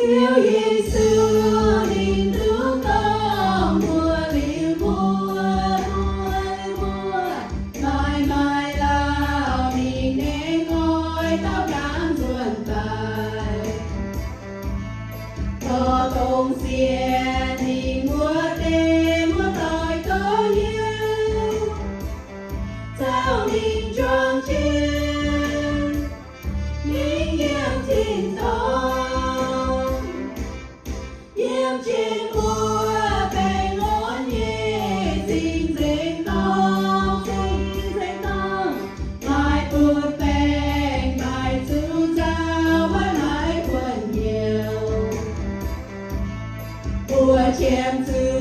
Yêu Giêsu niềm thương con mùa liễu mùa mãi mãi là mình nên ngồi tao đang ruộng tài có công xiên thì mùa đêm mùa tối có yêu sao mình tròn trên mình yêu thiên tông yêu trên mùa bề ngón nhẹ xin dễ non mai buồn bèn mai chú giao với mai buồn nhiều mùa chém dư